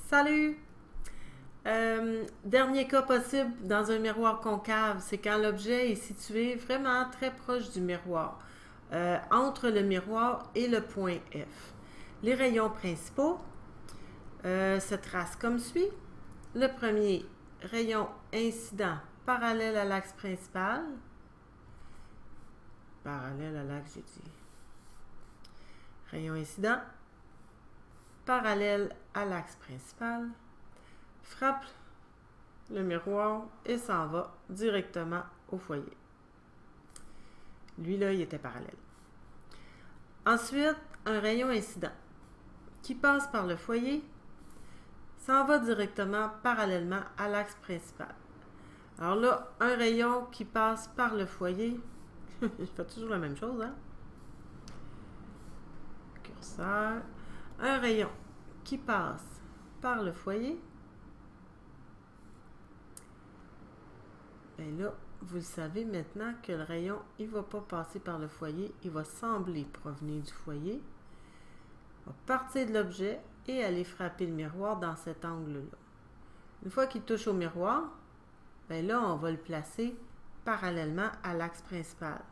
Salut! Dernier cas possible dans un miroir concave, c'est quand l'objet est situé vraiment très proche du miroir, entre le miroir et le point F. Les rayons principaux se tracent comme suit. Le premier, rayon incident parallèle à l'axe principal. Parallèle à l'axe, j'ai dit. Rayon incident parallèle à l'axe principal, frappe le miroir et s'en va directement au foyer. Lui, là, il était parallèle. Ensuite, un rayon incident qui passe par le foyer s'en va directement parallèlement à l'axe principal. Alors là, un rayon qui passe par le foyer, je fais toujours la même chose, hein? Curseur. Un rayon qui passe par le foyer. Bien là, vous le savez maintenant que le rayon, il ne va pas passer par le foyer, il va sembler provenir du foyer. Il va partir de l'objet et aller frapper le miroir dans cet angle-là. Une fois qu'il touche au miroir, bien là, on va le placer parallèlement à l'axe principal.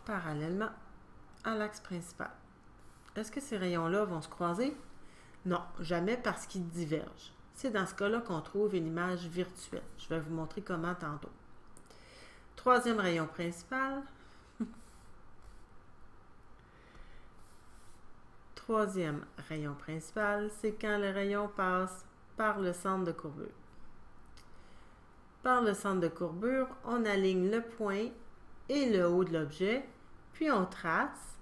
Parallèlement à l'axe principal. Est-ce que ces rayons-là vont se croiser? Non, jamais parce qu'ils divergent. C'est dans ce cas-là qu'on trouve une image virtuelle. Je vais vous montrer comment tantôt. Troisième rayon principal. Troisième rayon principal, c'est quand le rayon passe par le centre de courbure. Par le centre de courbure, on aligne le point et le haut de l'objet, puis on trace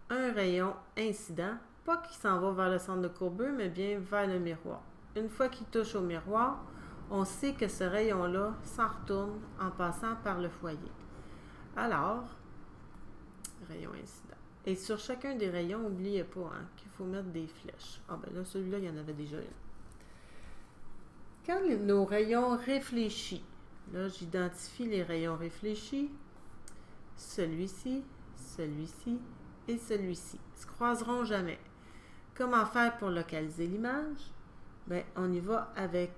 un rayon incident, pas qui s'en va vers le centre de courbure, mais bien vers le miroir. Une fois qu'il touche au miroir, on sait que ce rayon-là s'en retourne en passant par le foyer. Alors, rayon incident. Et sur chacun des rayons, n'oubliez pas hein, qu'il faut mettre des flèches. Ah ben là, celui-là, il y en avait déjà une. Quand nos rayons réfléchis, là, j'identifie les rayons réfléchis, celui-ci, celui-ci et celui-ci. Ils ne se croiseront jamais. Comment faire pour localiser l'image? Bien, on y va avec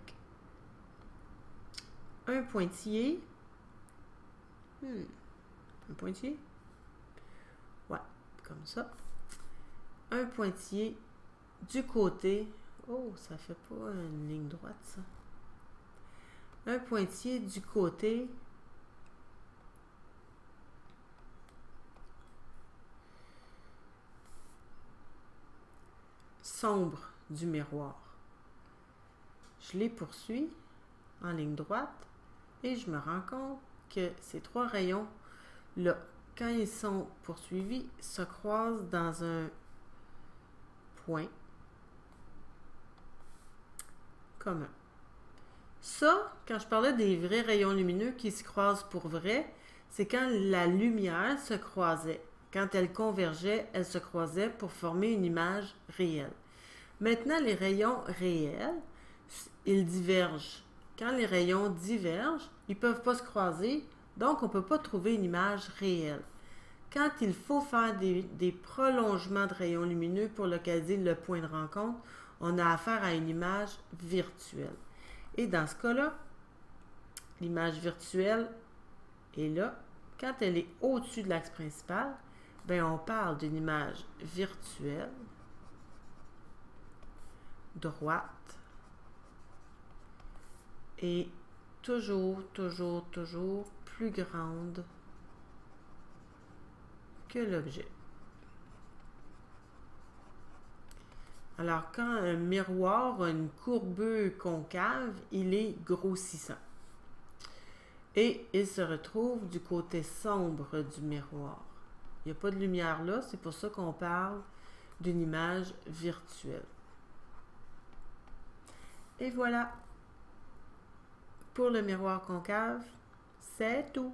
un pointillé. Un pointillé? Ouais, comme ça. Un pointillé du côté. Oh, ça fait pas une ligne droite, ça. Un pointillé du côté sombre du miroir. Je les poursuis en ligne droite et je me rends compte que ces trois rayons-là, quand ils sont poursuivis, se croisent dans un point commun. Ça, quand je parlais des vrais rayons lumineux qui se croisent pour vrai, c'est quand la lumière se croisait. Quand elle convergeait, elle se croisait pour former une image réelle. Maintenant, les rayons réels, ils divergent. Quand les rayons divergent, ils ne peuvent pas se croiser, donc on ne peut pas trouver une image réelle. Quand il faut faire des prolongements de rayons lumineux pour localiser le point de rencontre, on a affaire à une image virtuelle. Et dans ce cas-là, l'image virtuelle est là. Quand elle est au-dessus de l'axe principal, bien, on parle d'une image virtuelle droite et toujours plus grande que l'objet. Alors, quand un miroir a une courbure concave, il est grossissant. Et il se retrouve du côté sombre du miroir. Il n'y a pas de lumière là, c'est pour ça qu'on parle d'une image virtuelle. Et voilà. Pour le miroir concave, c'est tout.